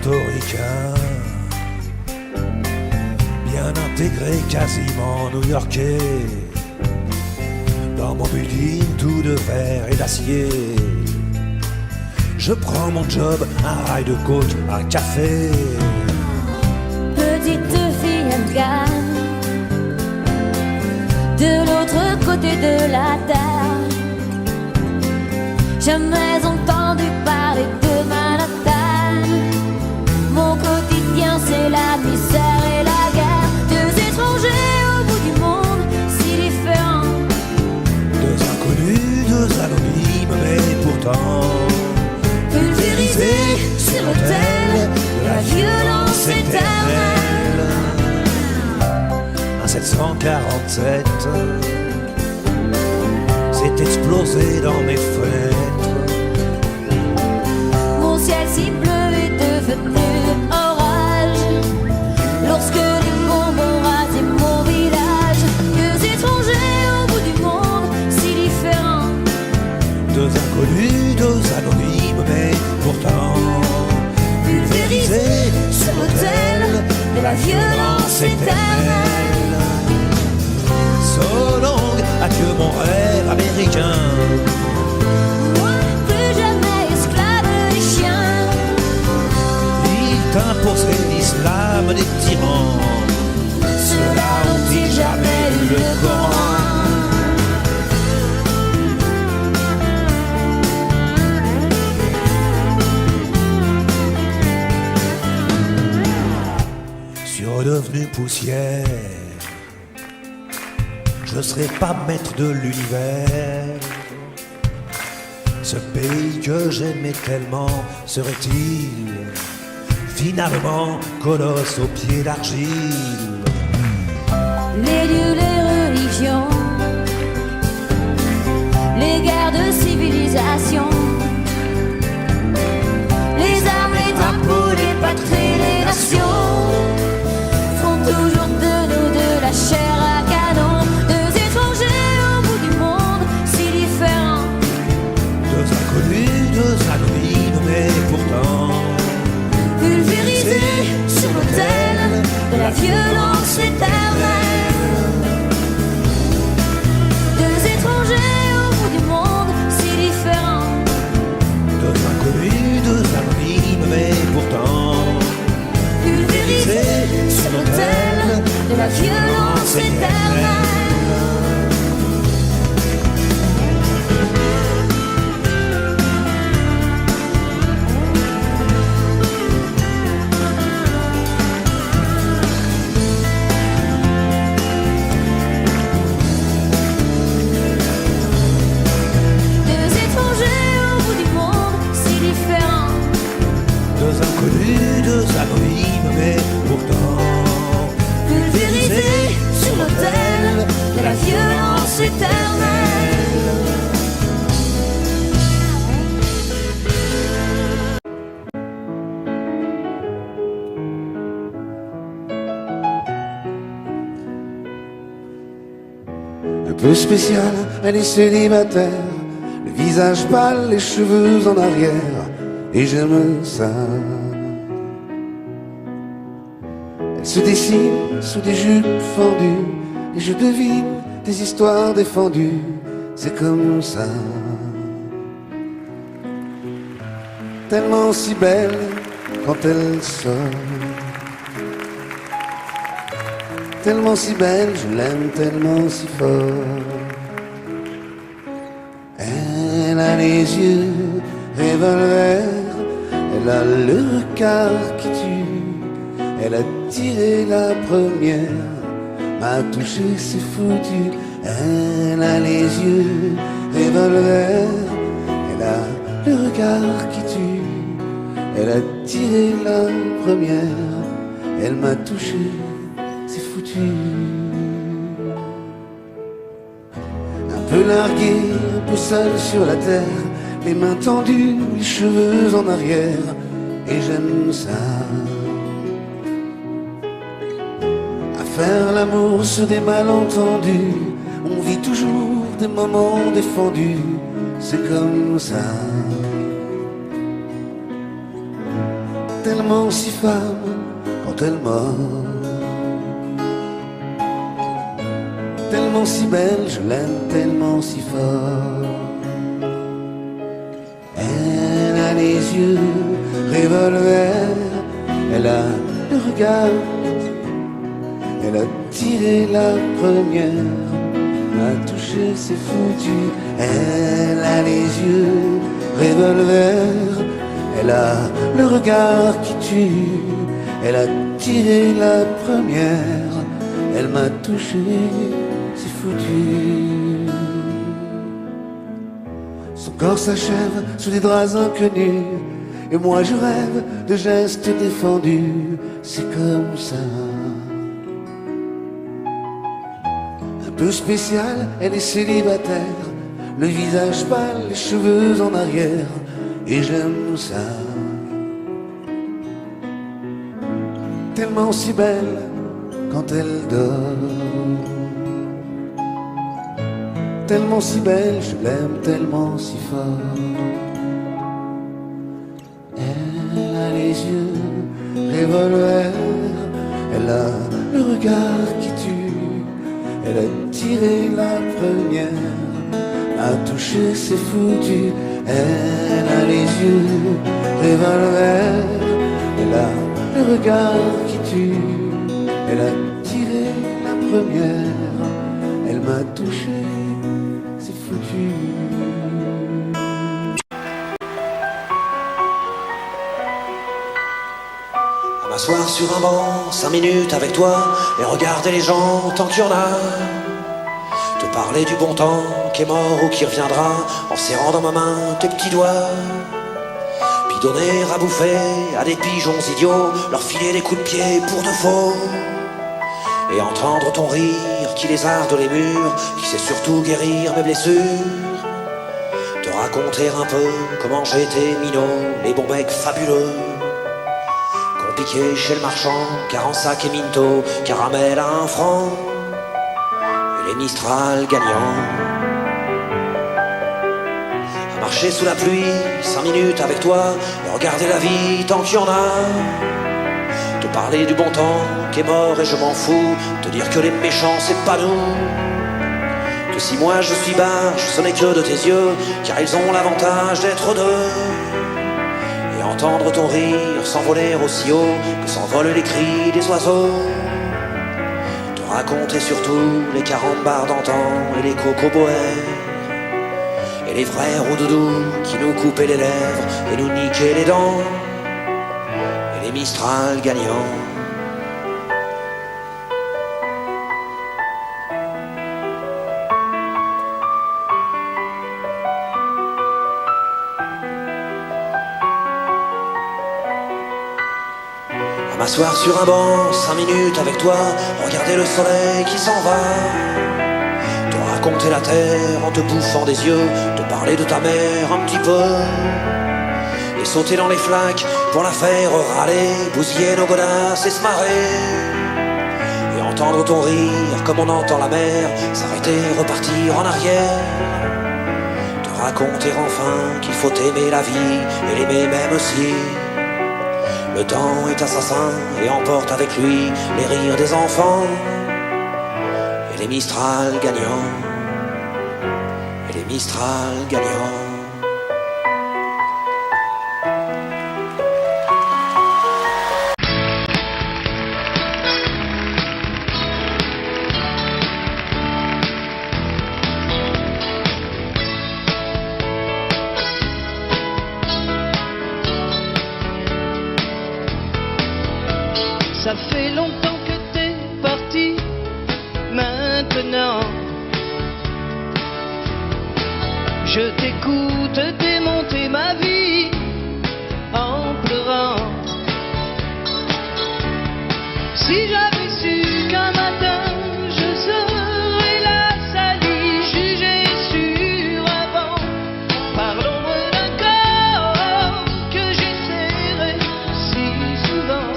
portoricain, bien intégré, quasiment new-yorkais. Dans mon building tout de verre et d'acier, je prends mon job, un rail de coke, un café. Petite fille afghane, de l'autre côté de la terre, jamais entendu parler de Manhattan. Mon quotidien c'est la misère et la guerre. Deux étrangers au bout du monde, si différents. Deux inconnus, deux anonymes, mais pourtant pulvérisés sur l'autel de la violence éternelle. Un 747 s'est explosé dans mes fenêtres. Mon ciel si bleu est devenu orage lorsque les bombes ont rasé mon village. Deux étrangers au bout du monde, si différents. Deux inconnus, deux anonymes, mais pourtant pulvérisés sur l'autel de la violence éternelle. So long, adieu mon rêve américain. Moi, plus jamais esclave des chiens. Ils t'imposeraient l'islam des tyrans. Ceux-là ont-ils jamais lu le Coran? Redevenu poussière, je serai pas maître de l'univers. Ce pays que j'aimais tellement serait-il finalement colosse aux pieds d'argile? Les lieux, les religions, les guerres de civilisation, les armes, les drapeaux, les patries, les nations toujours de nous de la chair à canon. Deux étrangers au bout du monde, si différents. Deux inconnus, deux anonymes, mais pourtant pulvérisés sur l'autel de la violence éternelle. Deux étrangers au bout du monde, si différents. Deux inconnus, deux anonymes, mais pourtant pulvérisés sur l'autel de la violence éternelle. Deux étrangers au bout du monde, si différents. deux inconnus, deux anonymes, mais pourtant pulvérisés sur l'autel de la violence éternelle. Un peu spécial, elle est célibataire, le visage pâle, les cheveux en arrière, et j'aime ça. Elle se dessine sous des jupes fendues, et je devine des histoires défendues, c'est comme ça. Tellement si belle quand elle sort, tellement si belle, je l'aime tellement si fort. Elle a les yeux revolver, elle a le regard qui tue, elle a tiré la première, m'a touché, c'est foutu. Elle a les yeux revolver, elle a le regard qui tue, elle a tiré la première, elle m'a touché, c'est foutu. Un peu largué, un peu seul sur la terre, les mains tendues, les cheveux en arrière, et j'aime ça. À faire l'amour sur des malentendus, on vit toujours des moments défendus, c'est comme ça. tellement si femme quand elle mord. Tellement si belle, je l'aime tellement si fort. Elle a les yeux revolver, elle a le regard, elle a tiré la première, m'a touché, c'est foutu. Elle a les yeux revolver, elle a le regard qui tue, elle a tiré la première, elle m'a touché, c'est foutu. Son corps s'achève sous des draps inconnus, et moi je rêve de gestes défendus, c'est comme ça. Un peu spécial, elle est célibataire, le visage pâle, les cheveux en arrière, et j'aime ça. Tellement si belle quand elle dort, tellement si belle, je l'aime tellement si fort. Elle a les yeux revolver, elle a le regard qui tue, elle a tiré la première, m'a touché, c'est foutu. Elle a les yeux revolver, elle a le regard qui tue, elle a tiré la première, elle m'a touché, c'est foutu. À m'asseoir sur un banc, 5 minutes avec toi, et regarder les gens tant qu'il y en a. Te parler du bon temps qui est mort ou qui reviendra, en serrant dans ma main tes petits doigts. Puis donner à bouffer à des pigeons idiots, leur filer des coups de pied pour de faux. Et entendre ton rire qui lézarde les murs, qui sait surtout guérir mes blessures. Te raconter un peu comment j'ai été minot, les bons becs fabuleux qu'on piquait chez le marchand, car en sac et minto, caramel à 1 franc, et les Mistral gagnants. À marcher sous la pluie, 5 minutes avec toi, et regarder la vie tant qu'il y en a. Te parler du bon temps qui est mort et je m'en fous, te dire que les méchants c'est pas nous. Que si moi je suis barge, ce n'est que de tes yeux, car ils ont l'avantage d'être deux. Et entendre ton rire s'envoler aussi haut que s'envolent les cris des oiseaux. Te raconter surtout les carambars d'antan et les cocoboères, et les vrais roudoudous qui nous coupaient les lèvres et nous niquaient les dents, et les Mistral gagnants. À m'asseoir sur un banc, 5 minutes avec toi, regarder le soleil qui s'en va. Te raconter la terre en te bouffant des yeux, te parler de ta mère un petit peu. Et sauter dans les flaques pour la faire râler, bousiller nos godasses et se marrer. Et entendre ton rire comme on entend la mer, s'arrêter, repartir en arrière. Te raconter enfin qu'il faut aimer la vie et l'aimer même aussi. Le temps est assassin et emporte avec lui les rires des enfants, et les Mistral gagnants, et les Mistral gagnants. Ça fait longtemps que t'es parti, maintenant je t'écoute démonter ma vie en pleurant. Si j'avais su qu'un matin je serais la salie jugée sur avant par l'ombre d'un corps que j'ai serré si souvent.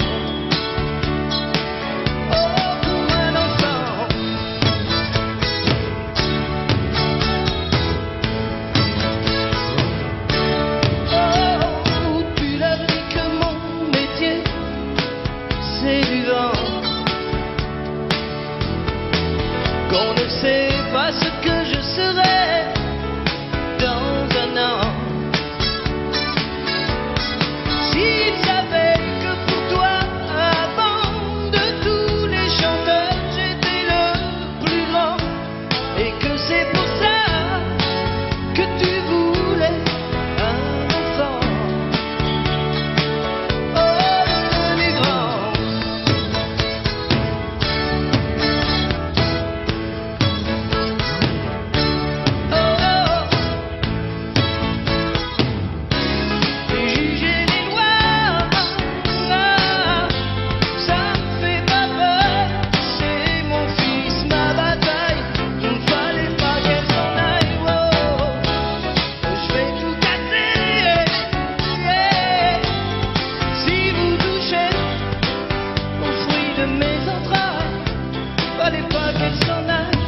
c'est du vent. Qu'on ne sait pas ce que je serai dans un an. S'il savait que pour toi, avant de tous les chanteurs, j'étais le plus grand, et que c'est pour ça que tu voulais un enfant. Oh, devenu grand. Oh, oh. Et juger les lois, ça me fait pas peur. C'est mon fils, ma bataille. Il ne fallait pas qu'elle s'en aille. Oh, je vais tout casser. Si vous touchez aux fruits de mes entrailles, fallait pas qu'elle s'en aille.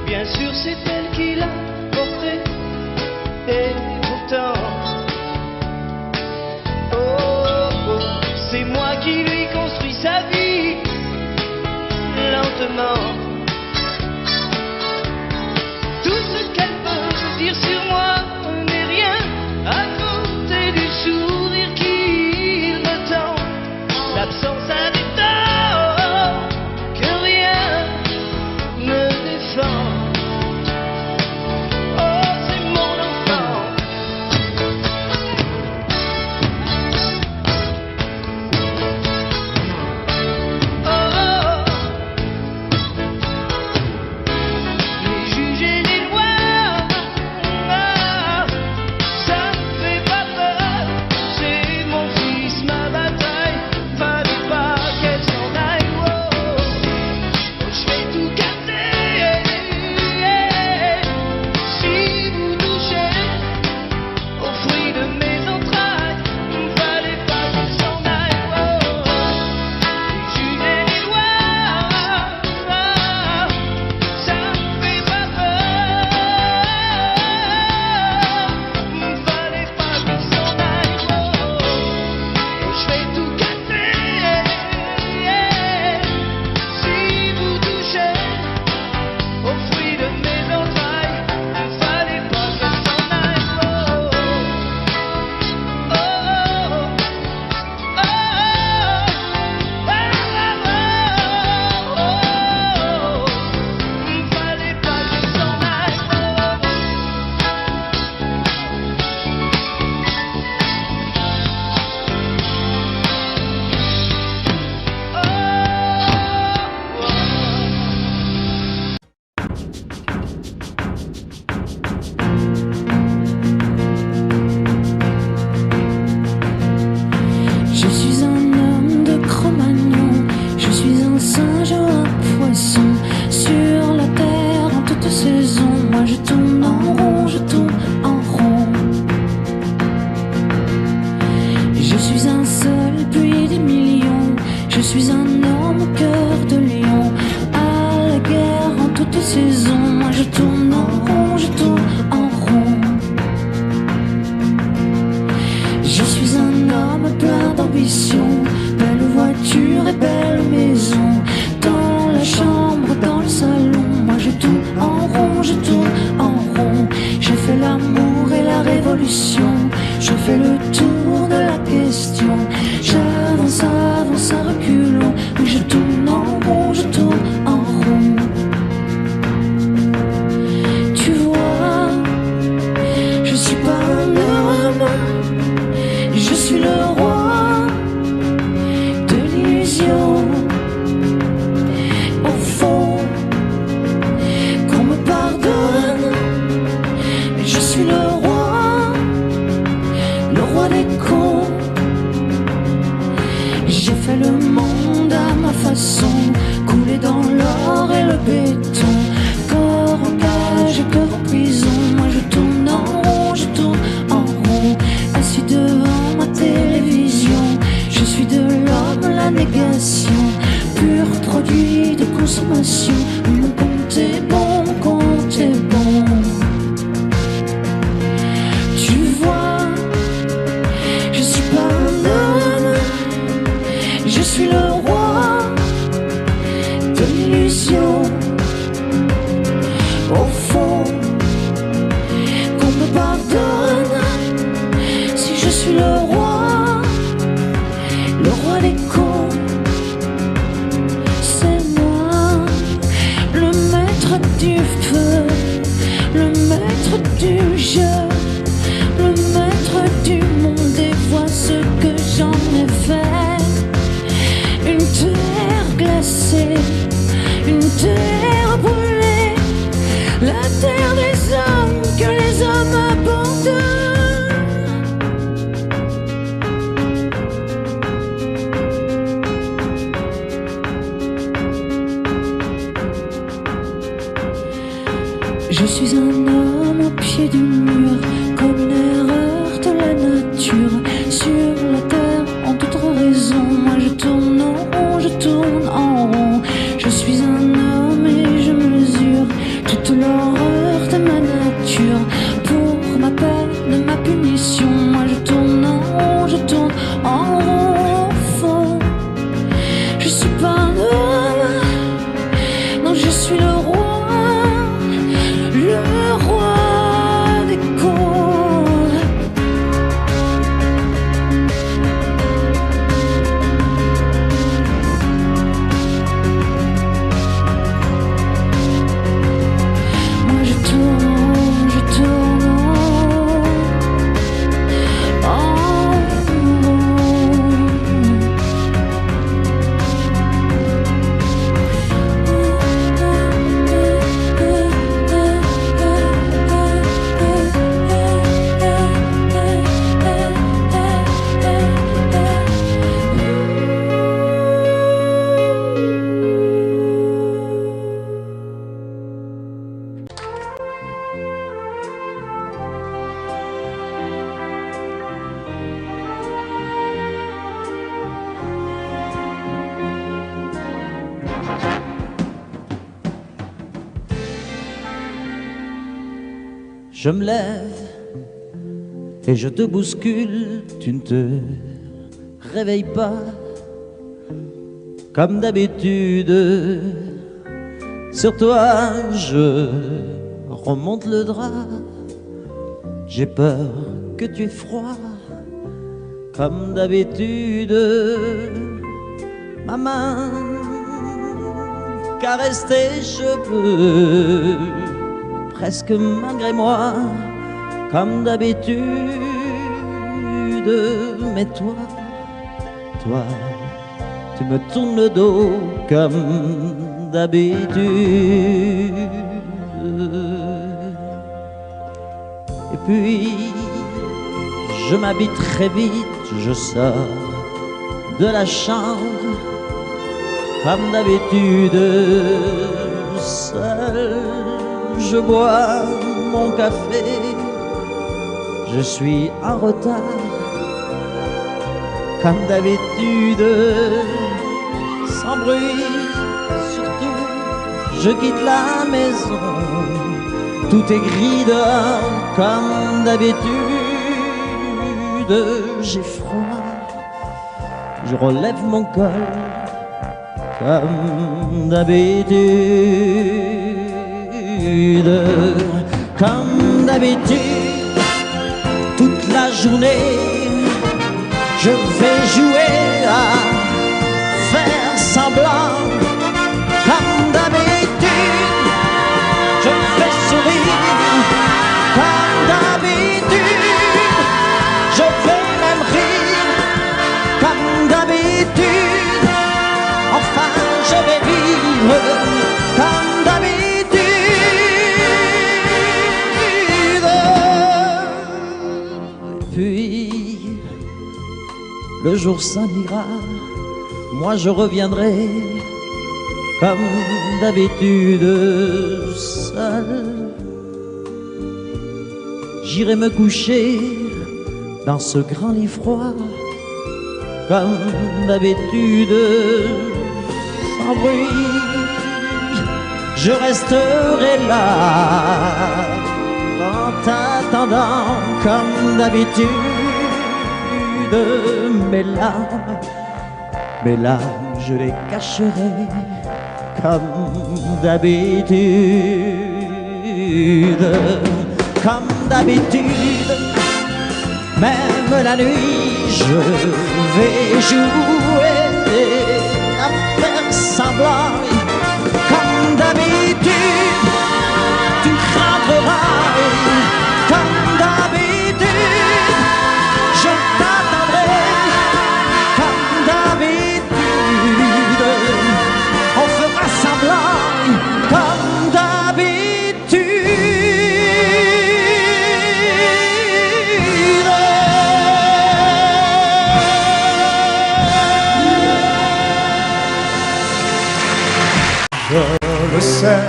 Bien sûr, c'est elle qui l'a porté. Et pourtant, oh, c'est moi qui lui construis sa vie lentement. Tout ce qu'elle peut dire sur moi n'est rien à côté du sourire qu'il me tend. L'absence a des torts que rien ne défend. Oh, c'est mon enfant. Oh, mais juger les lois, ça me fait pas peur. C'est mon fils, ma bataille. Fallait pas qu'elle s'en aille. Oh, je vais tout casser. Si vous touchez aux fruits de mes entrailles, fallait pas qu'elle s'en aille. Oh, juger les lois, ça me fait pas peur. Fallait pas qu'elle s'en aille. Oh, je vais tout casser. Si vous touchez aux fruits de mes entrailles, fallait pas qu'elle s'en aille. Oh, oh, oh, fallait pas qu'elle s'en aille. Je suis un homme de Cro-Magnon, je suis un singe ou un poisson. Sur la terre en toute saison, moi je tourne en rond, je tourne en rond. Je suis un seul puis des millions, je suis un homme au cœur de lion. À la guerre en toute saison, moi je tourne en rond, je tourne en rond. Je suis un homme plein d'ambition, belle voiture et belle maison. Dans la chambre, dans le salon, moi je tourne en rond, je tourne en rond. J'ai fait l'amour et la révolution, je fais le tour de la question. J'avance, avance à reculons, mais je tourne en rond, je tourne en rond. Tu vois, je suis pas un homme, je suis le roi de l'illusion. Au fond, qu'on me pardonne, mais je suis le roi des cons. J'ai fait le monde à ma façon, coulé dans l'or et le béton. Corps en cage, cœur en prison, moi je tourne en rond, je tourne en rond. Assis devant ma télévision, je suis de l'homme la négation, pur produit de consommation. Mon compte est bon, mon compte est bon. Tu vois, je suis pas un homme, je suis le roi de l'illusion. Au fond, qu'on me pardonne si je suis le roi des cons. C'est moi, le maître du feu, le maître du jeu, le maître du monde, et vois ce que j'en ai fait. Une terre glacée, une terre brûlée, la terre des hommes que les hommes abandonnent. Je suis un homme au pied du mur, comme l'erreur de la nature. Sur la terre, en toute raison, moi je tourne en rond, je tourne en rond. Je suis un homme et je mesure toute l'horreur de ma nature. Pour ma peine, ma punition, moi je tourne en rond, je tourne en rond. Au fond, je suis pas un homme, non, je suis le roi des cons. Moi je tourne, je tourne en rond. Je me lève et je te bouscule, tu ne te réveilles pas comme d'habitude. Sur toi je remonte le drap, j'ai peur que tu aies froid comme d'habitude. Ma main caresse tes cheveux, presque malgré moi, comme d'habitude. Mais toi, tu me tournes le dos comme d'habitude. Et puis, je m'habille très vite, je sors de la chambre, comme d'habitude, seul. Je bois mon café, je suis en retard, comme d'habitude, sans bruit, surtout, je quitte la maison, tout est gris dehors, comme d'habitude, j'ai froid, je relève mon col, comme d'habitude. Comme d'habitude, toute la journée, je vais jouer à faire semblant. Comme d'habitude, je fais sourire. Comme d'habitude, je vais même rire. Comme d'habitude, enfin je vais vivre. Comme d'habitude. Le jour s'en ira, moi je reviendrai comme d'habitude seul. J'irai me coucher dans ce grand lit froid, comme d'habitude, sans bruit. Je resterai là en t'attendant comme d'habitude. Mes larmes mais là je les cacherai comme d'habitude. Comme d'habitude, même la nuit je vais jouer à faire semblant. Comme d'habitude, tu rentreras. Comme d'habitude, je t'attendrai. Comme d'habitude, on fera semblant. Comme d'habitude. Je le sais,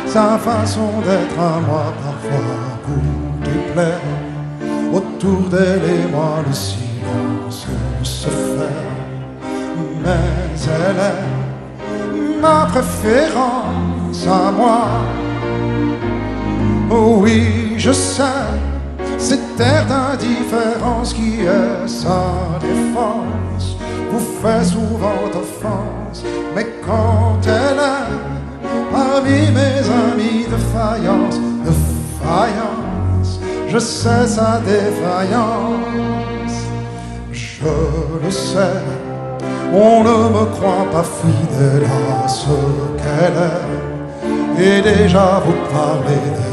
sa façon d'être à moi parfois vous déplaît. Autour d'elle et moi le silence se fait. Mais elle est ma préférence à moi. Oh oui, je sais, cette air d'indifférence qui est sa défense vous fait souvent offense. Mais quand elle est parmi mes amis de faïence, je sais sa défaillance. Je le sais, on ne me croit pas fidèle à ce qu'elle est, et déjà vous parlez de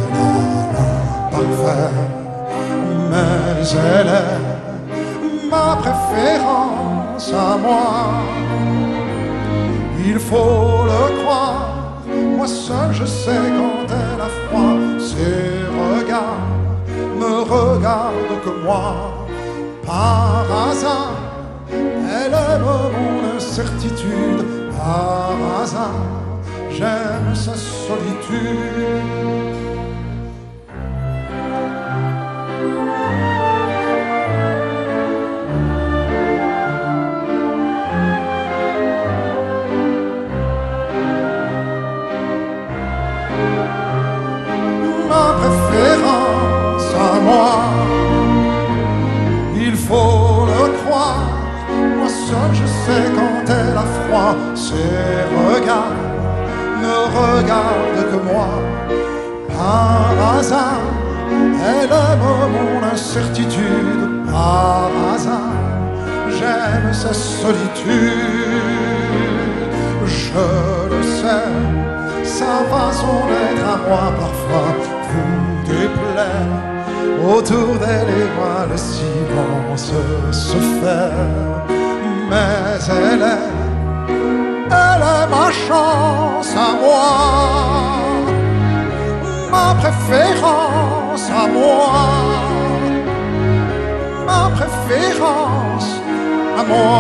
l'imparfait. Mais elle est ma préférence à moi. Il faut le croire, moi seul je sais quand elle a froid. Ses regards me regardent que moi. Par hasard, elle aime mon incertitude. Par hasard, j'aime sa solitude. Ma préférence à moi, il faut le croire, moi seul je sais quand elle a froid. Ses regards ne regardent que moi. Par hasard, elle aime mon incertitude. Par hasard, j'aime sa solitude. Je le sais, sa façon d'être à moi parfois vous déplaît. Autour d'elle et moi le silence se fait. Mais elle est ma chance à moi, ma préférence à moi, ma préférence à moi.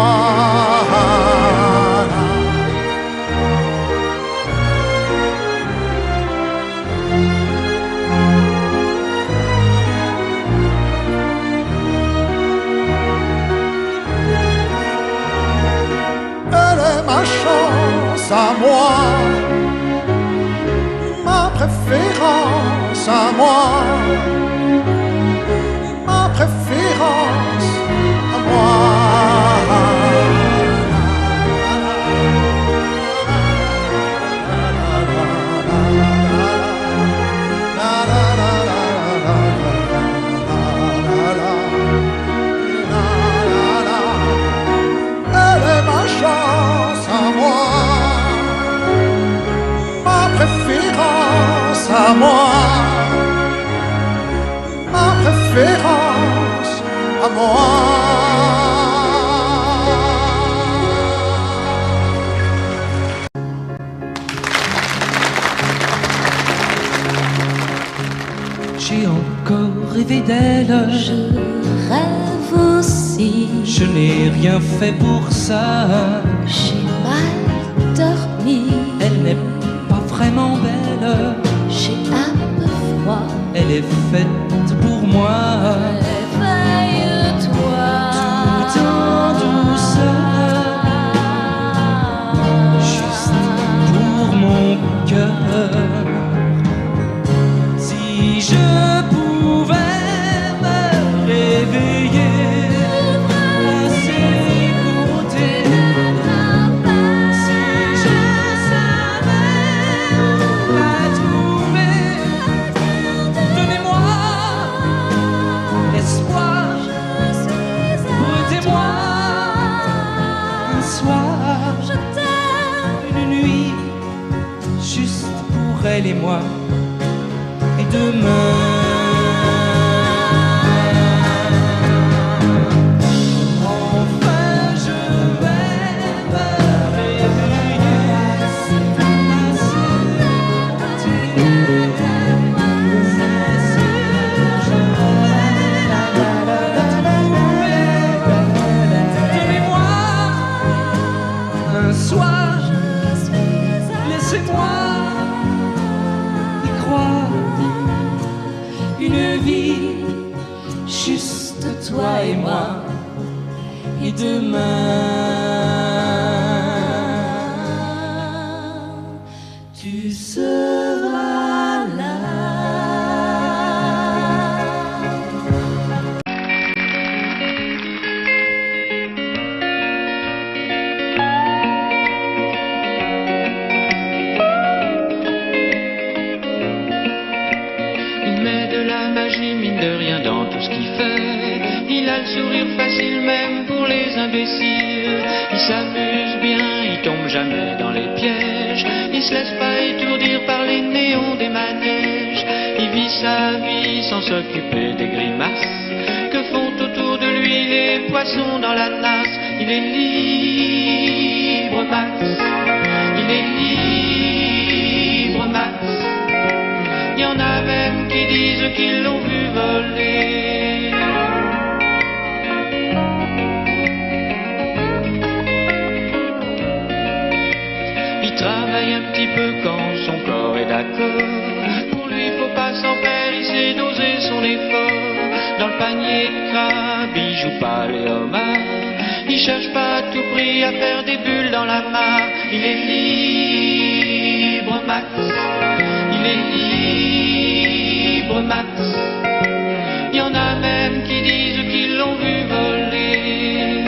Ma chance à moi, ma préférence à moi, ma préférence à moi. Elle est ma chance à moi, ma préférence à moi, ma préférence à moi. J'ai encore rêvé d'elle. Je rêve aussi. Je n'ai rien fait pour ça. J'ai mal dormi. Elle n'est pas vraiment belle. J'ai un peu froid. Elle est faite pour moi. Réveille-toi. Tout en douceur. Juste pour mon cœur. Si je pouvais me réveiller à ses côtés. elle et moi. Et demain, enfin je vais me réveiller. Donnez-moi un soir, laissez-moi y croire. Une vie, juste toi et moi. Et demain, tu seras là. Il met de la magie, mine de rien, dans tout ce qu'il fait. Il a le sourire facile même pour les imbéciles. Il s'amuse bien, il tombe jamais dans les pièges. Il se laisse pas étourdir par les néons des manèges. Il vit sa vie sans s'occuper des grimaces que font autour de lui les poissons dans la nasse. Il est libre, Max. Il est libre, Max. Il y en a même qui disent qu'ils l'ont vu voler. Il travaille un petit peu quand son corps est d'accord. Pour lui, faut pas s'en faire, il sait doser son effort. Dans le panier de crabe, il joue pas les homards. Il cherche pas à tout prix à faire des bulles dans la mare. Il est libre, Max. Il est libre, Max. Il y en a même qui disent qu'ils l'ont vu voler.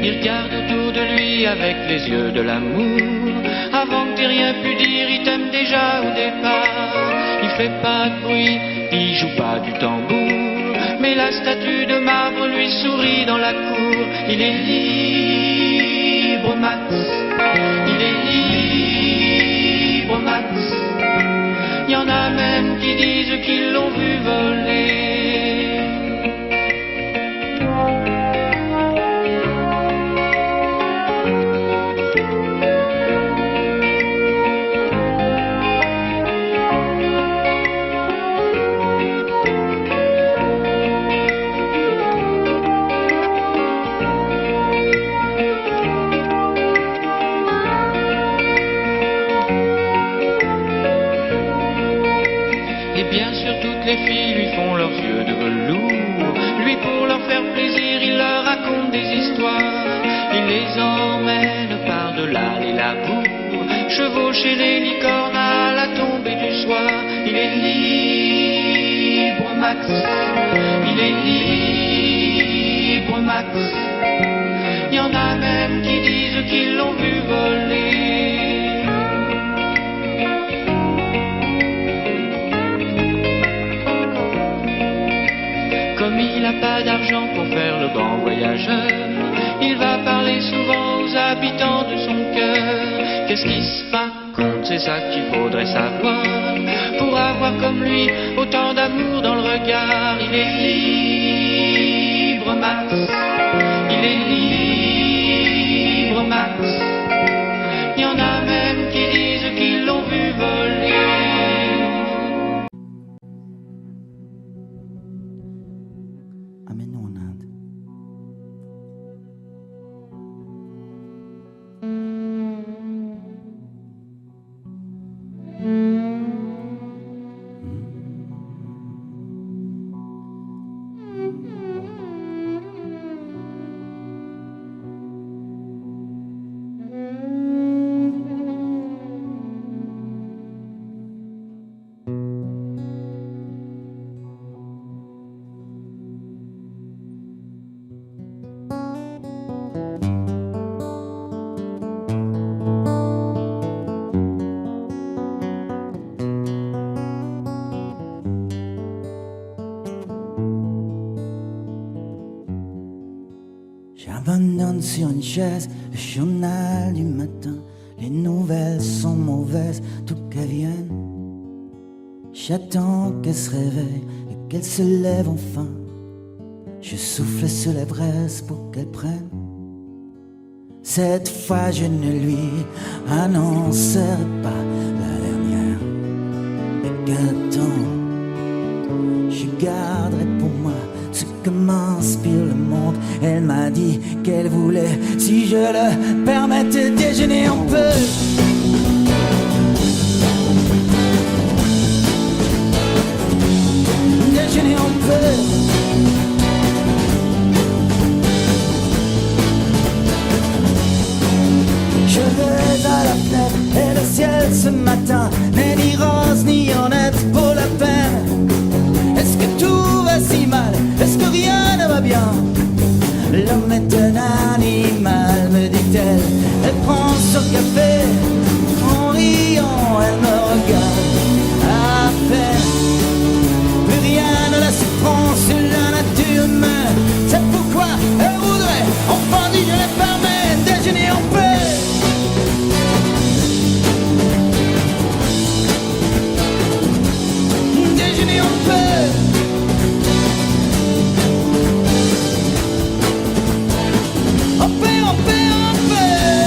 Il regarde autour de lui avec les yeux de l'amour. Avant que t'aies rien pu dire, il t'aime déjà au départ. Il fait pas de bruit, il joue pas du tambour, mais la statue de marbre lui sourit dans la cour. Il est libre, Max. Il est libre, Max. Il y en a même qui disent qu'ils l'ont vu voler. Et bien sûr toutes les filles lui font leurs yeux de velours. Lui pour leur faire plaisir il leur raconte des histoires. Il les emmène par-delà les labours, chevaucher les licornes à la tombée du soir. Il est libre, Max. Il est libre, Max. Il y en a même qui disent qu'ils l'ont vu voler. Comme il n'a pas d'argent pour faire le grand voyageur, il va parler souvent aux habitants de son cœur. Qu'est-ce qui se raconte, c'est ça qu'il faudrait savoir, pour avoir comme lui autant d'amour dans le regard. Il est libre, Max. Il est libre, Max. Il y en a même qui disent qu'ils l'ont vu voler. Amène-nous en Inde. m'abandonne sur une chaise, le journal du matin. Les nouvelles sont mauvaises, tout qu'elles viennent. J'attends qu'elle se réveille et qu'elle se lève enfin. Je souffle sur les braises pour qu'elle prenne. Cette fois je ne lui annoncerai pas la dernière. Et qu'attends, je garderai pour moi ce que m'inspire le monde. Elle m'a dit qu'elle voulait, si je le permettais, déjeuner un peu. Déjeuner un peu. Je vais à la fenêtre et le ciel ce matin n'est ni rose ni honnête pour la peine. Est-ce que tout va si mal? Est-ce que rien ne va bien? L'homme est un animal, me dit-elle. Elle prend son café, en riant, elle me regarde à peine. Plus rien ne la surprend sur la nature humaine. C'est pourquoi elle voudrait, enfin dit je les permets, déjeuner en paix. Déjeuner en paix. En paix, en paix, en paix.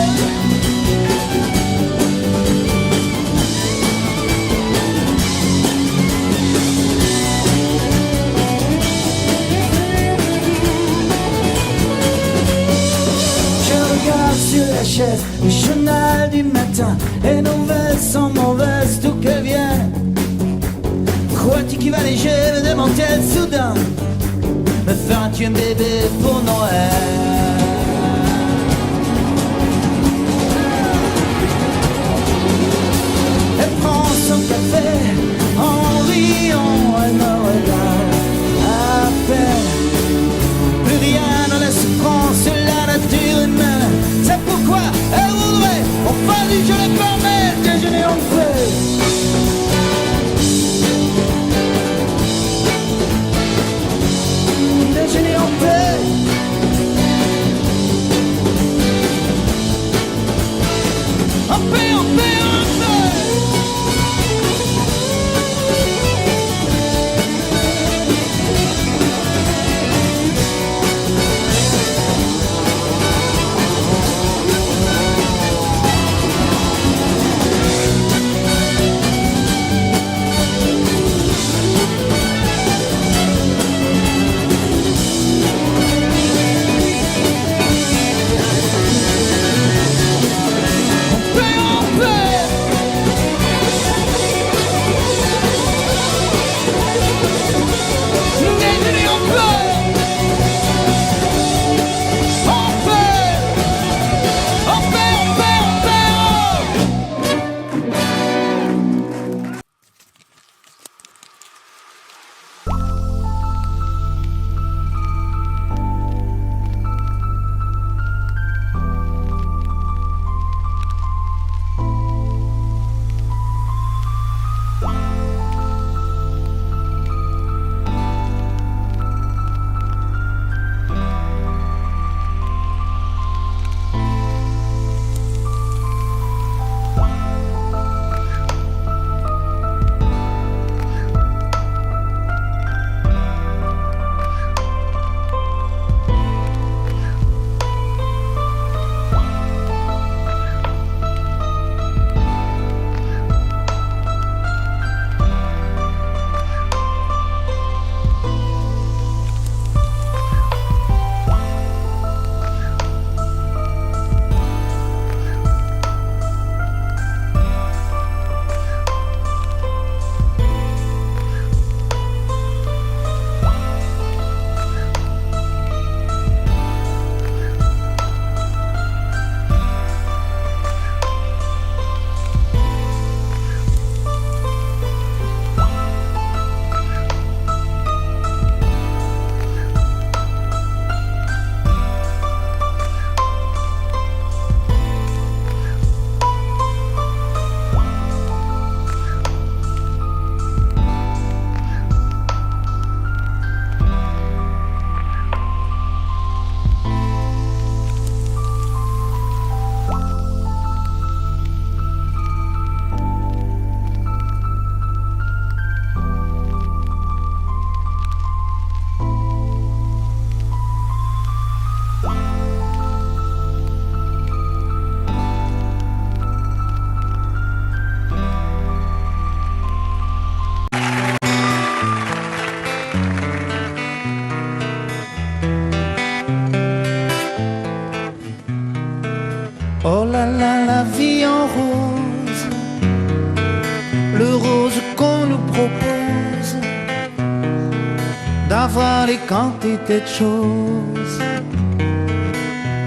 Je regarde sur la chaise le journal du matin. Les nouvelles sont mauvaises, d'où qu'elles viennent. Crois-tu qu'il va léger, me demande-t-elle soudain. Me feras-tu un bébé pour Noël? Elle prend son café, en riant, elle me regarde à peine. Plus rien ne laisse prendre sur la nature humaine. C'est pourquoi elle voudrait, enfin dit je les permets, déjeuner en paix. Déjeuner en paix. En paix, en paix, en paix. la vie en rose, le rose qu'on nous propose, d'avoir les quantités de choses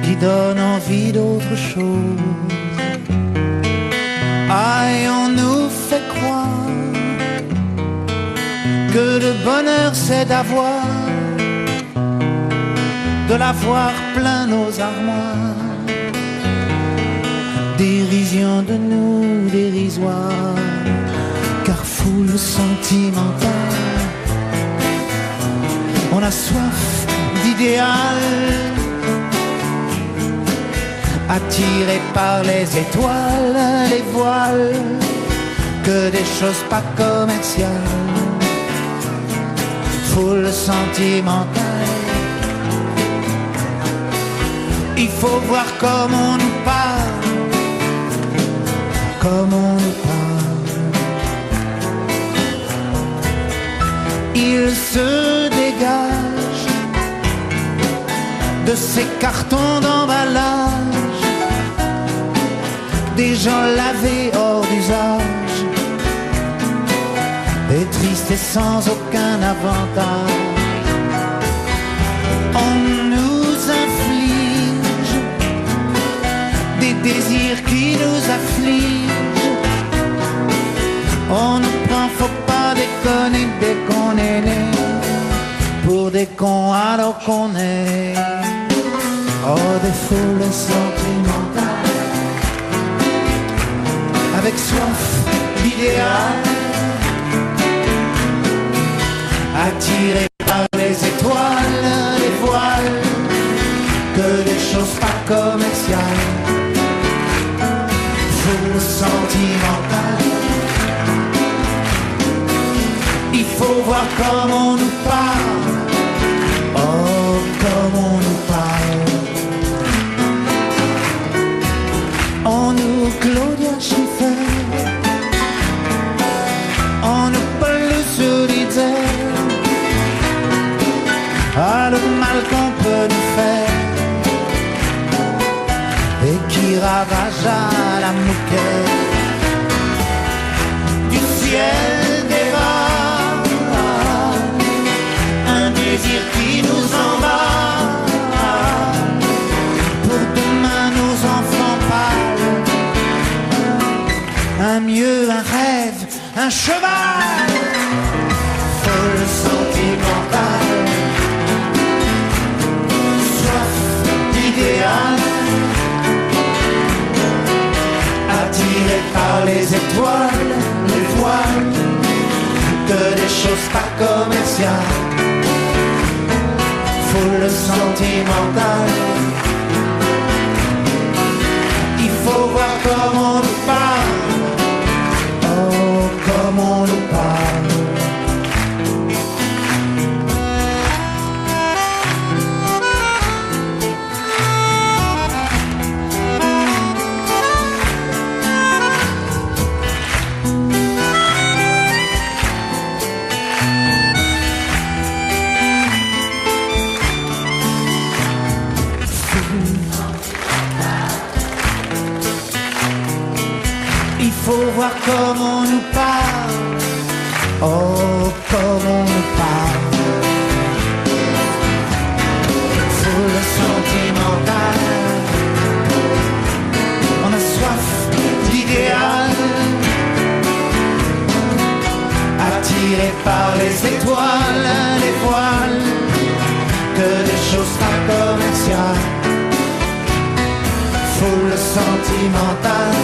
qui donnent envie d'autre chose. Aïe, on nous fait croire que le bonheur c'est d'avoir, de l'avoir plein nos armoires. Dérision de nous dérisoire, car foule sentimentale, on a soif d'idéal, attiré par les étoiles, les voiles, que des choses pas commerciales. Foule sentimentale, il faut voir comme on nous parle, comme on nous parle. Il se dégage de ces cartons d'emballage, des gens lavés hors d'usage, et tristes et sans aucun avantage. On nous inflige des désirs qui nous affligent. On nous prend, faut pas déconner dès qu'on est né, pour des cons alors qu'on est. Oh, des foules sentimentales, avec soif d'idéal, attiré par les étoiles, les voiles, que des choses pas commerciales. Foule sentimentale, il faut voir comme on nous parle, oh comme on nous parle. On nous Claudia Schiffer, on nous Paul Solitaire, ah le mal qu'on peut nous faire, et qui ravage à la moquette du ciel des vagues, un désir qui nous emballe, pour demain nos enfants pâles, un mieux, un rêve, un cheval, folle sentimentale, soif d'idéal, attiré par les étoiles, les voiles, que des choses pas commerciales. Foule sentimentale, il faut voir comme on nous parle, oh comme on nous parle. Il faut voir comme on nous parle, oh comme on nous parle. Foule sentimentale, on a soif d'idéal, attiré par les étoiles, les voiles, que des choses pas commerciales. Foule sentimentale,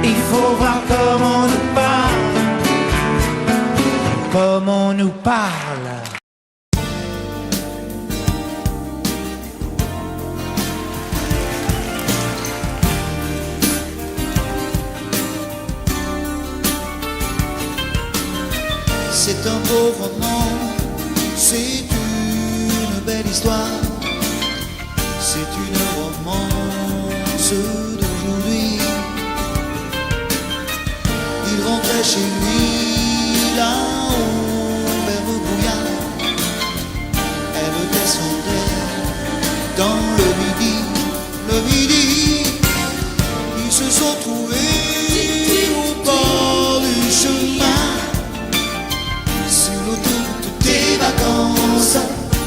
il faut voir comme on nous parle, comme on nous parle. C'est un beau roman, c'est une belle histoire, c'est une romance d'aujourd'hui. Il rentrait chez lui là-haut vers le brouillard, elle descendait dans le midi. vacances.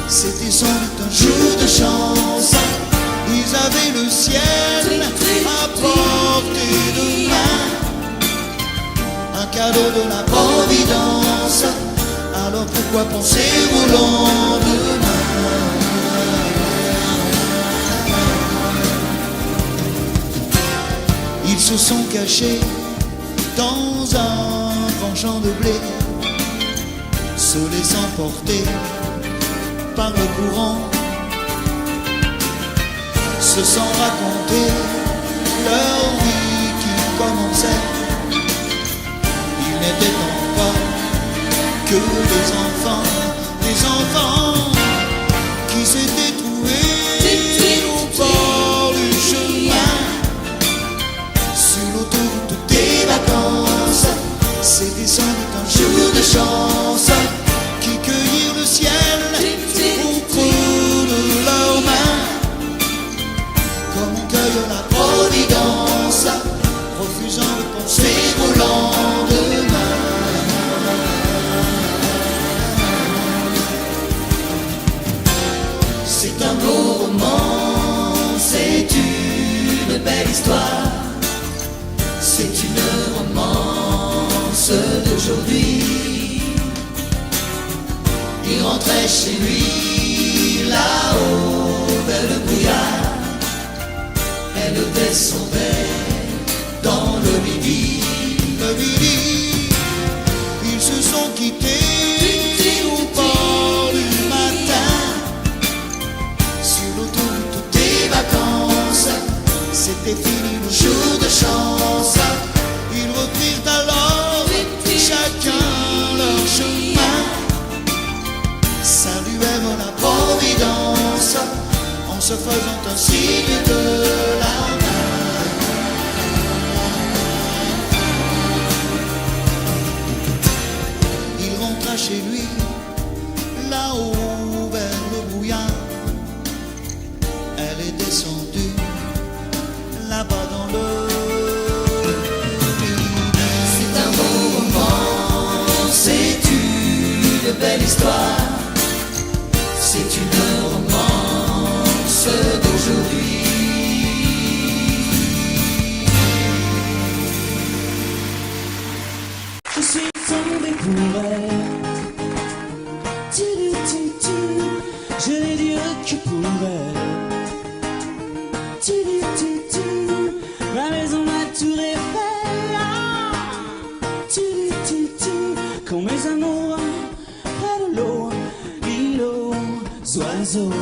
C'était sans doute un jour de chance. Ils avaient le ciel à portée de main, un cadeau de la Providence. Alors pourquoi penser au lendemain? Ils se sont cachés dans un grand champ de blé, se laissant porter par le courant, se sont raconter leur vie qui commençait. Ils n'étaient encore que des enfants qui s'étaient trouvés au bord du chemin, sur l'autoroute des vacances. C'était sans doute un jour de chance, qui cueillirent le ciel au creux de leurs mains, comme on cueille la Providence, refusant de penser au lendemain. C'est un beau roman, c'est une belle histoire, c'est une romance d'aujourd'hui. Il rentrait chez lui là-haut vers le brouillard, elle descendait dans le midi. Le midi, ils se sont quittés au bord du matin, sur l'autoroute des vacances. C'était fini le jour de chance. Ils reprirent alors chacun leur chemin, saluèrent la Providence en se faisant un signe de la main. Il rentra chez lui là-haut vers le brouillard, elle est descendue là-bas dans le midi. C'est un beau roman, c'est une belle histoire, c'est une romance d'aujourd'hui. Je suis tombé pour elle. Je n'ai dit que pour elle. Ma maison m'a tout refait. Quand mes amours près de l'eau, l'île aux oiseaux.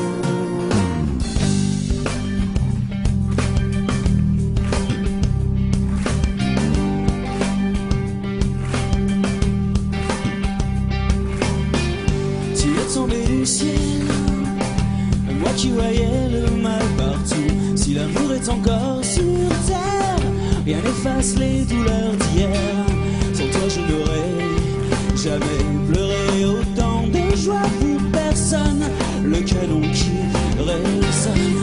Tu es tombé du ciel, moi qui voyais le mal partout. Si l'amour est encore sur terre, rien n'efface les douleurs d'hier. Sans toi je n'aurais jamais pleuré autant de joie pour personne. Le canon qui résonne.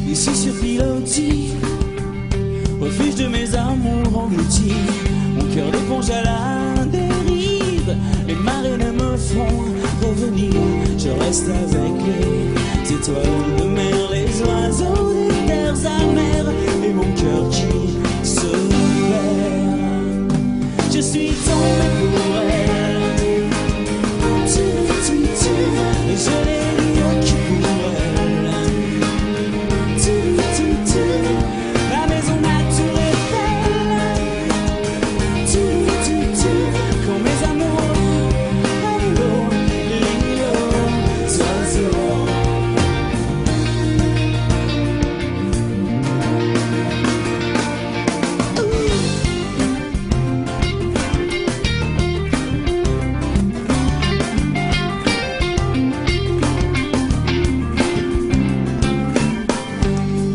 Ici sur Pilotis, refuge de mes amours engloutis, mon cœur d'éponge à la dérive. Les marées ne me font revenir, je reste avec les étoiles de mer, les oiseaux des terres amères, et mon cœur qui se perd. Je suis tombé pour elle, et je l'ai dit que pour elle. La maison m'a tout refait. Quand mes amours à l'eau, l'île aux oiseaux.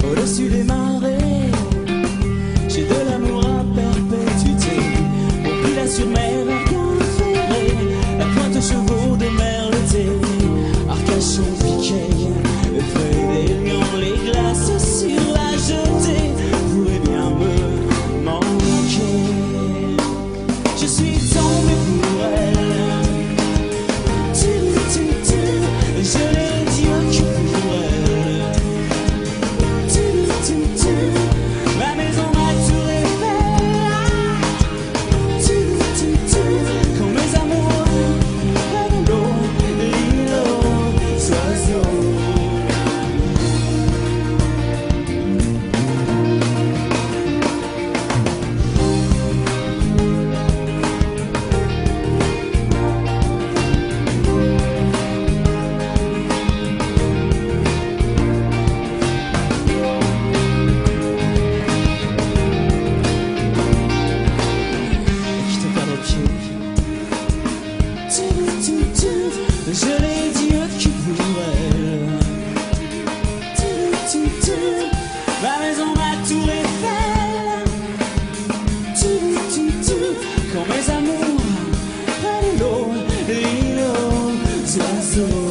Au-dessus des marées, j'ai de l'amour à perpétuité. Au pile sur mer, Arcane ferré, la pointe aux chevaux de mer l'été. Arcachon piqué, le feuille des lions, les glaces sur Ma maison, ma tour Eiffel. Quand mes amours prennent l'eau, l'îlot d'oiseaux.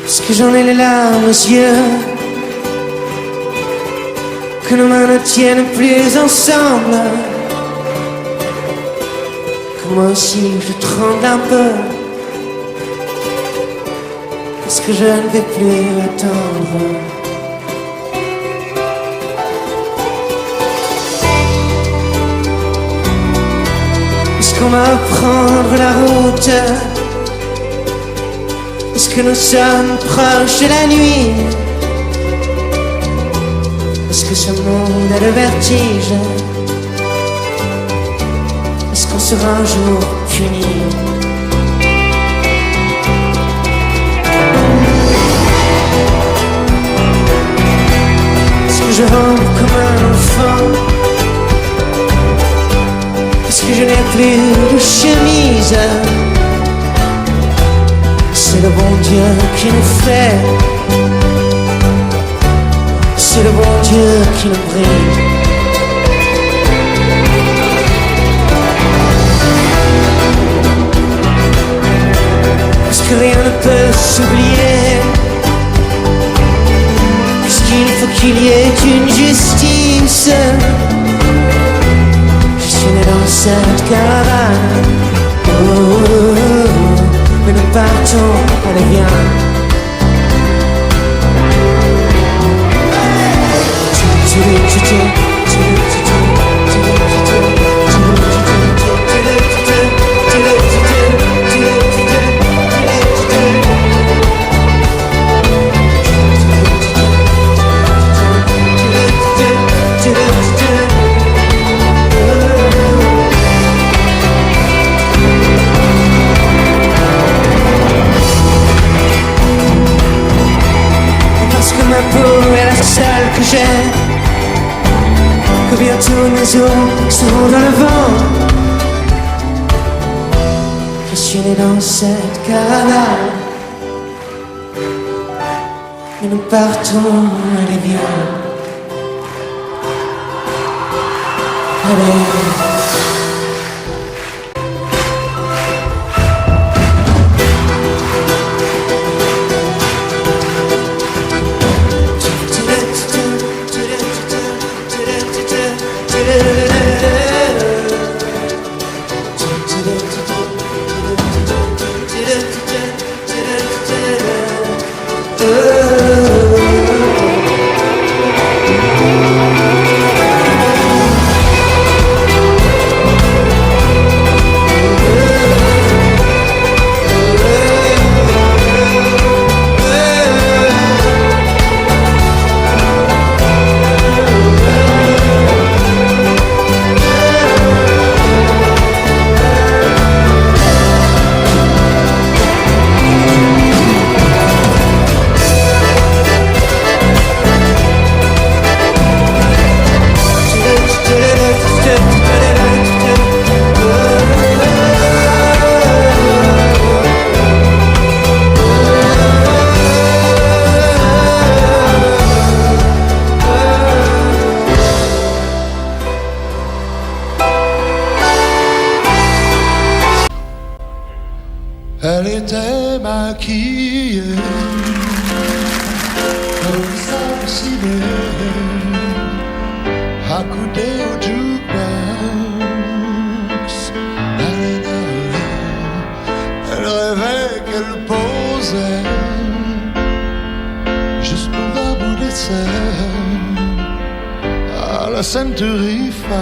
Parce que j'en ai les larmes aux yeux, que nos mains ne tiennent plus ensemble, que moi aussi je tremble un peu, parce que je ne vais plus attendre. Est-ce qu'on va prendre la route? Est-ce que nous sommes proches de la nuit? Est-ce que ce monde a le vertige? Est-ce qu'on sera un jour puni? Est-ce que je rampe comme un enfant? Est-ce que je n'ai plus de chemise? C'est le bon Dieu qui nous fait, c'est le bon Dieu qui nous brille. Parce que rien ne peut s'oublier, puisqu'il faut qu'il y ait une justice. Je suis né dans cette caravane. Mais nous partons, allez viens. Que j'ai, que bientôt mes os seront dans le vent. Je suis né dans cette caravane, et nous partons, allez viens. Allez. Elle était maquillée comme ça ciné, accoudée au jukebox. Elle rêvait qu'elle posait juste pour un bout d'essai à la Century Fox.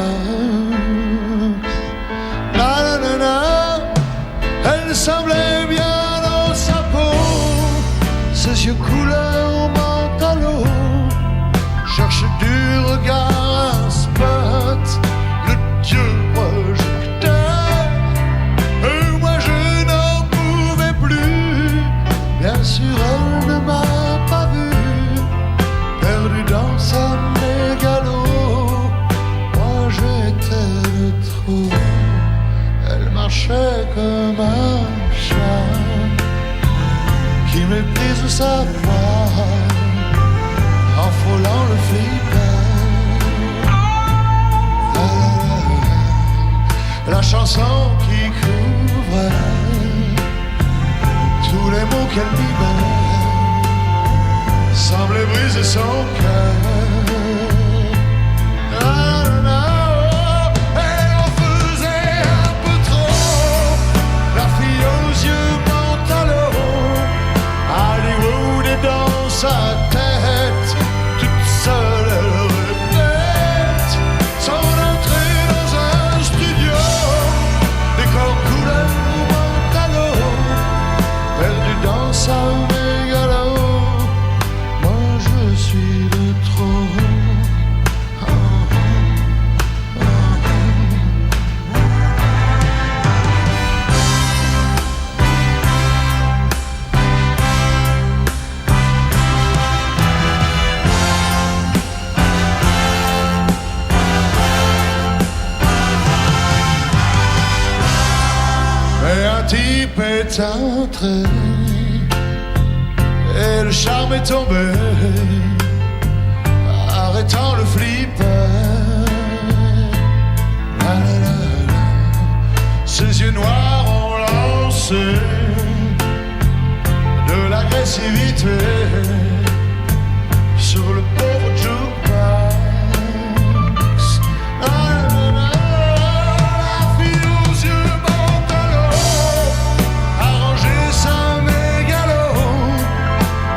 Elle semblait bien dans sa peau, ses yeux couleur mentalo, cherche du regard un spot, le dieu projecteur. Et moi je n'en pouvais plus, bien sûr elle ne m'a pas vu, perdu dans sa mégalo, moi j'étais le trou. Elle marchait comme un chat qui méprise sa voix en frôlant le flipper. La chanson qui couvre tous les mots qu'elle libère semblait briser son cœur. Dans sa tête, toute seule elle répète son entrée dans un studio, décor couleur mentalo, perdu dans sa mégalo. Moi je suis de trop. Type est entré et le charme est tombé, arrêtant le flipper. Ses yeux noirs ont lancé de l'agressivité sur le pauvre jukebox.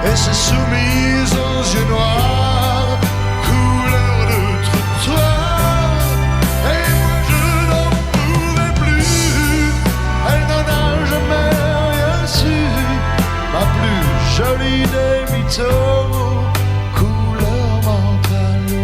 Et s'est soumise aux yeux noirs, couleur de trottoir. Et moi je n'en pouvais plus, elle n'en a jamais rien su. Ma plus jolie des mythos, couleur mentalo.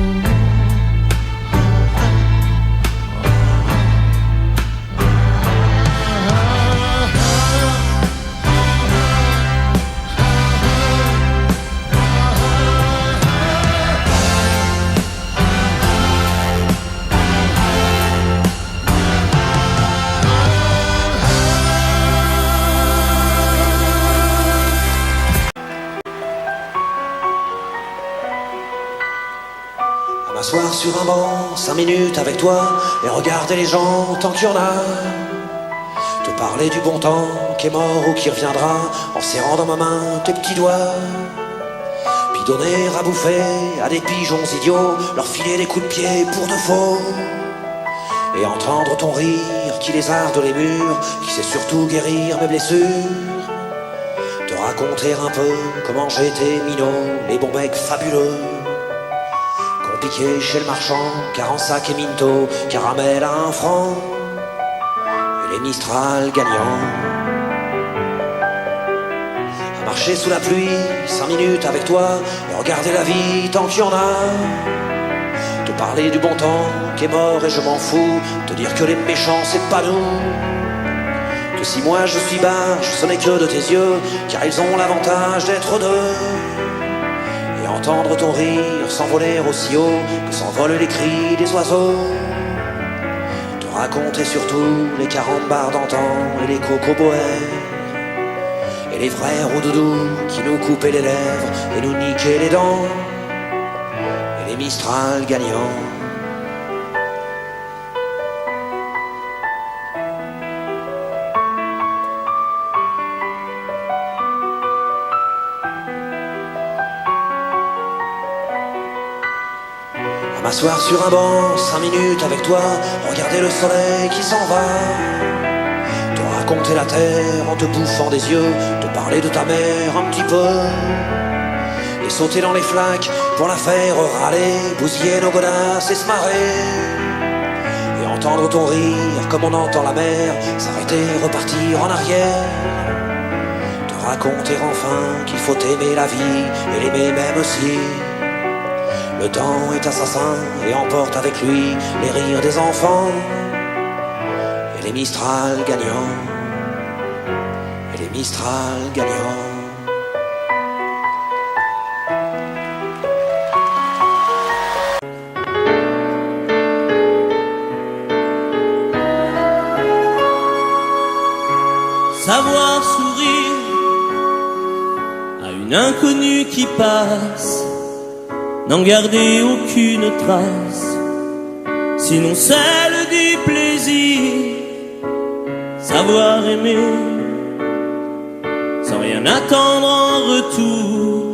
M'asseoir sur un banc, 5 minutes avec toi, et regarder les gens tant qu'il y en a. Te parler du bon temps qui est mort ou qui reviendra, en serrant dans ma main tes petits doigts. Puis donner à bouffer à des pigeons idiots, leur filer des coups de pied pour de faux. Et entendre ton rire qui lézarde les murs, qui sait surtout guérir mes blessures. Te raconter un peu comment j'étais minot, les bons mecs fabuleux. Piqué chez le marchand, car en sac et minto, caramel à 1 franc, et les Mistral gagnants. À marcher sous la pluie, 5 minutes avec toi, et regarder la vie tant qu'il y en a. Te parler du bon temps qui est mort et je m'en fous, te dire que les méchants c'est pas nous. Que si moi je suis barge, ce n'est que de tes yeux, car ils ont l'avantage d'être deux. Entendre ton rire s'envoler aussi haut que s'envolent les cris des oiseaux. Te raconter surtout les 40 bars d'antan et les cocoboères et les vrais roudoudous qui nous coupaient les lèvres et nous niquaient les dents et les Mistral gagnants. M'asseoir sur un banc, 5 minutes avec toi, regarder le soleil qui s'en va, te raconter la terre en te bouffant des yeux, te parler de ta mère un petit peu, et sauter dans les flaques pour la faire râler, bousiller nos godasses et se marrer, et entendre ton rire comme on entend la mer, s'arrêter, repartir en arrière, te raconter enfin qu'il faut aimer la vie et l'aimer même aussi. Le temps est assassin et emporte avec lui les rires des enfants et les Mistral gagnants, et les Mistral gagnants. Savoir sourire à une inconnue qui passe, n'en garder aucune trace, sinon celle du plaisir. Savoir aimer sans rien attendre en retour,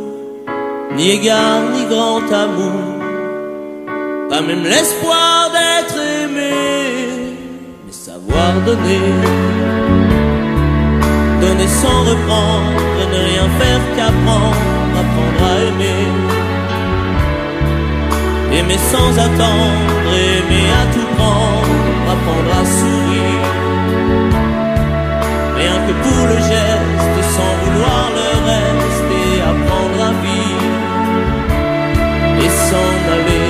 ni égard ni grand amour, pas même l'espoir d'être aimé, mais savoir donner, donner sans reprendre, ne rien faire qu'apprendre, apprendre à aimer. Aimer sans attendre, aimer à tout prendre, apprendre à sourire. Rien que pour le geste, sans vouloir le reste, et apprendre à vivre, et s'en aller.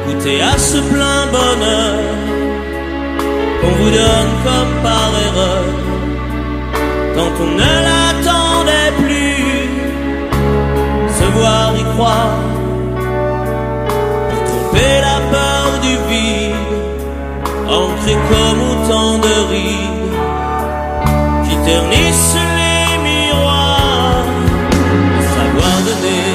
Goûter à ce plein bonheur qu'on vous donne comme par erreur, tant on ne l'attendait plus. Se voir y croire, pour tromper la peur du vide, ancré comme autant de rides qui ternissent les miroirs. Savoir donner,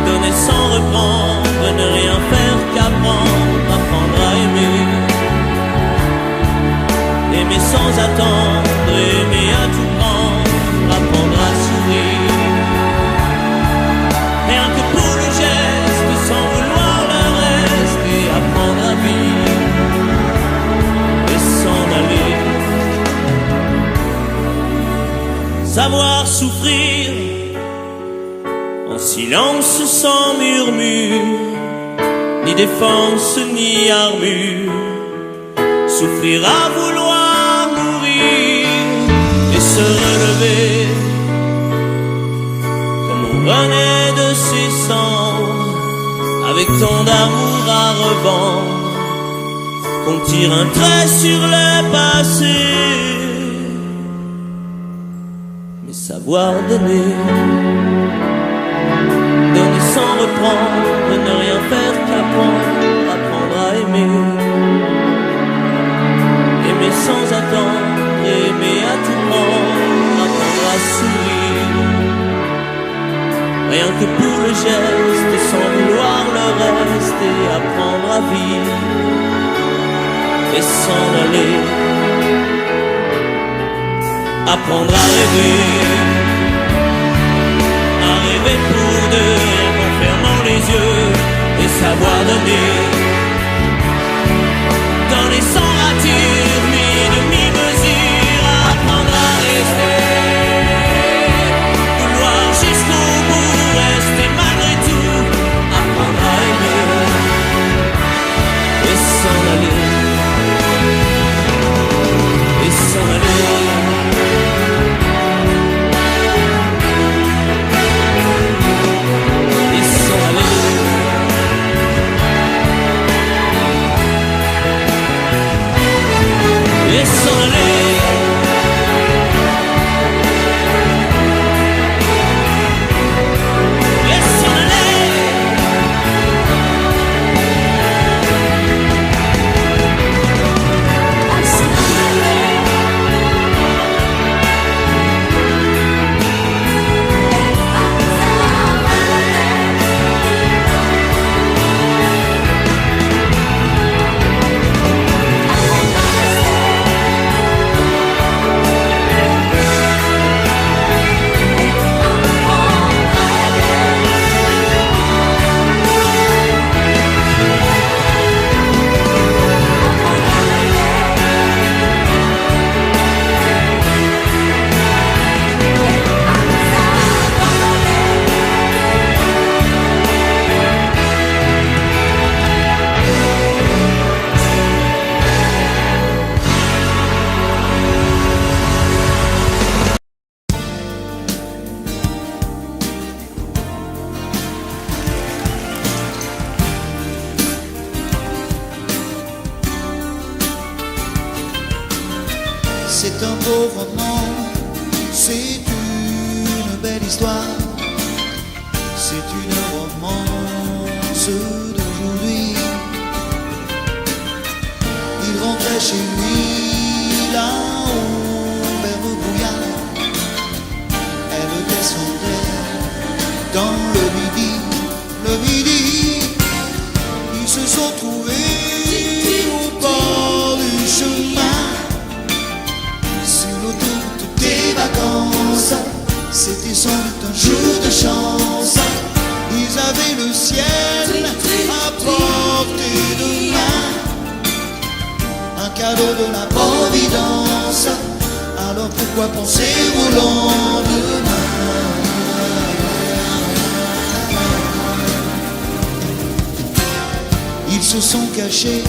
donner sans reprendre, ne rien faire qu'apprendre, apprendre à aimer. Aimer sans attendre, aimer à tout prendre, apprendre à sourire. Rien que pour le geste, sans vouloir le reste, et apprendre à vivre, et s'en aller. Savoir souffrir en silence sans murmure, ni défense ni armure. Souffrir à vouloir mourir et se relever comme on renaît de ses cendres, avec tant d'amour à revendre qu'on tire un trait sur le passé. Mais savoir donner, donner sans reprendre, ne rien faire qu'apprendre, apprendre à aimer. Aimer sans attendre, aimer à tout prendre, apprendre à sourire. Rien que pour le geste, sans vouloir le reste, et apprendre à vivre, et s'en aller. Apprendre à rêver, pour deux, rien qu'en fermant les yeux, et savoir donner, donner sans rature, ni demi-mesure, apprendre à rester, vouloir jusqu'au bout, rester malgré tout, apprendre à aimer, et s'en aller, et s'en aller. C'est un beau roman, c'est une belle histoire, c'est une romance d'aujourd'hui. Il rentrait chez lui là-haut vers le brouillard, elle descendait dans le midi, ils se sont trouvés au bord du chemin, sur l'autoroute des vacances. C'était sans doute un jour de chance, ils avaient le ciel à portée de main, un cadeau de la Providence. Alors pourquoi penser au lendemain? Ils se sont cachés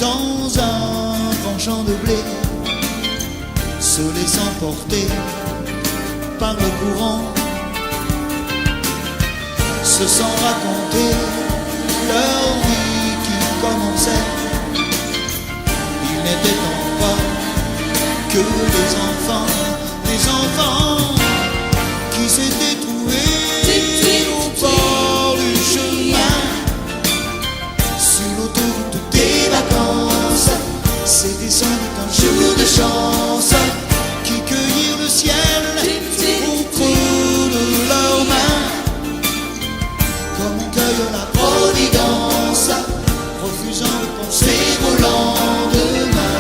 dans un grand champ de blé, se laissant porter par le courant, se sont racontés leur vie qui commençait. Ils n'étaient encore que des enfants qui s'étaient trouvés au bord du chemin, sur l'autoroute des vacances. C'était sans doute un jour de chance, qui cueillirent le ciel au creux de leurs mains, comme on cueille la Providence, refusant de penser au lendemain.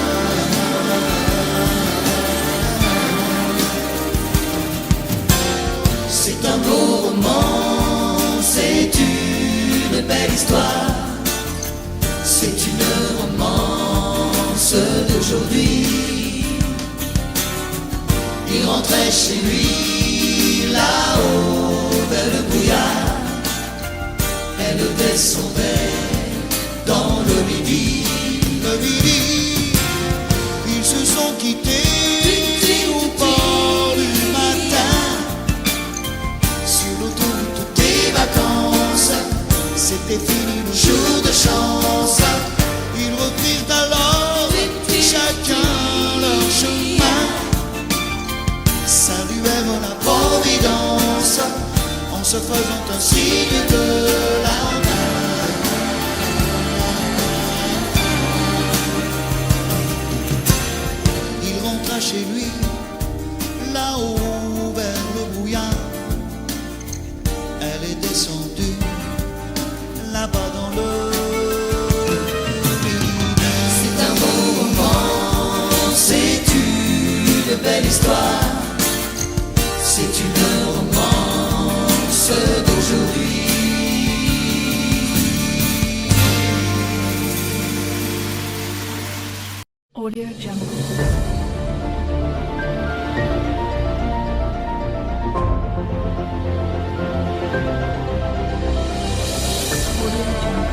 C'est un beau roman, c'est une belle histoire, c'est une romance d'aujourd'hui. Il rentrait chez lui là-haut vers le brouillard, elle descendait dans le midi, ils se sont quittés au bord du matin, sur l'autoroute des vacances. C'était fini le jour de chance, ils reprirent alors chacun leur chemin, saluèrent la Providence en se faisant un signe de la main. Il rentra chez lui là-haut vers le brouillard, elle est descendue là-bas dans le midi. C'est un beau roman, c'est une belle histoire, c'est une romance d'aujourd'hui. Audio Jungle. Audio Jungle.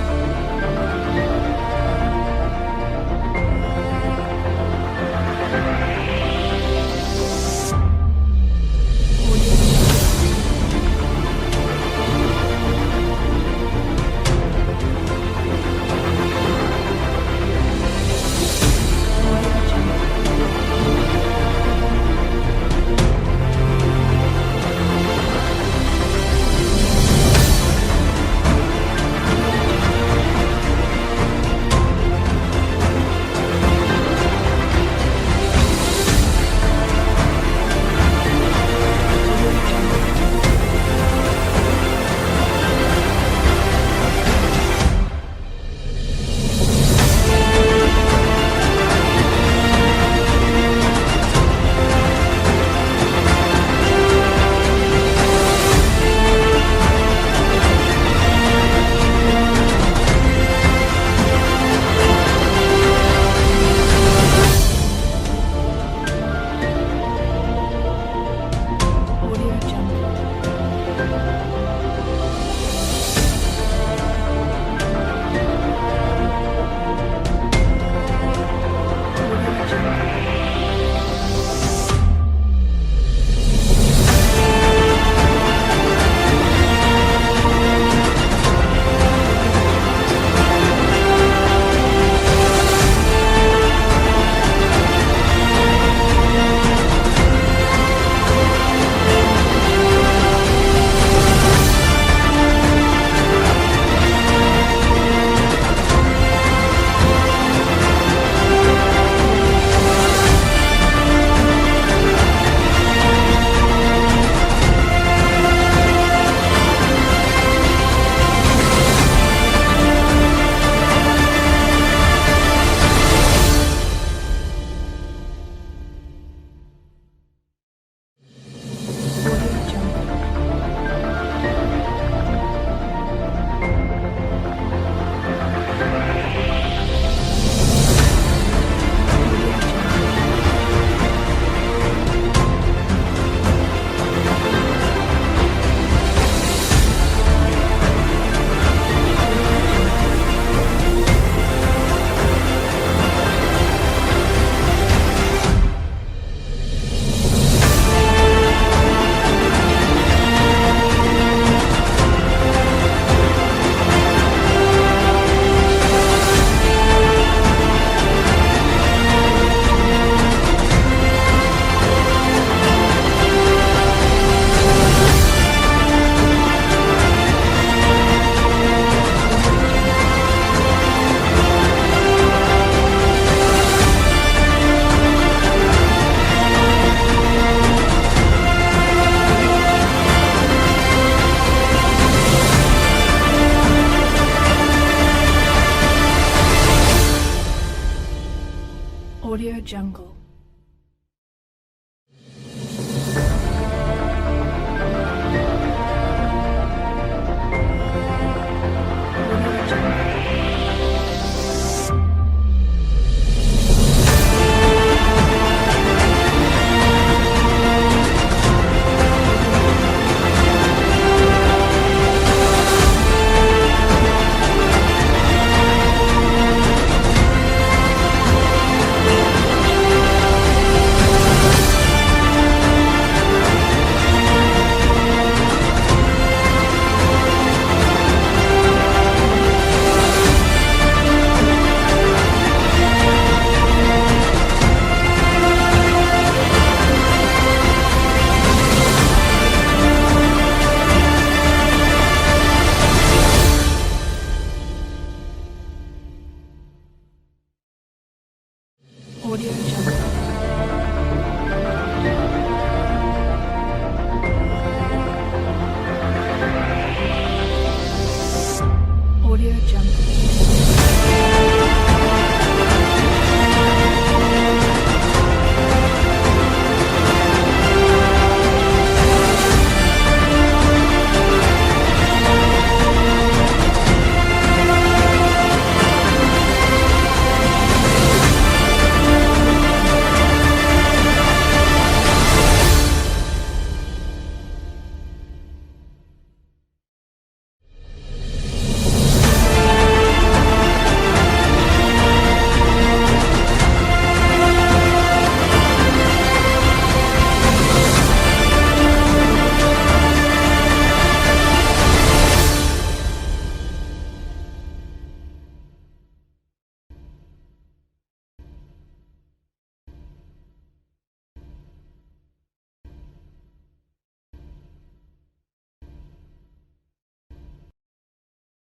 Audio Jungle. Audio Jungle.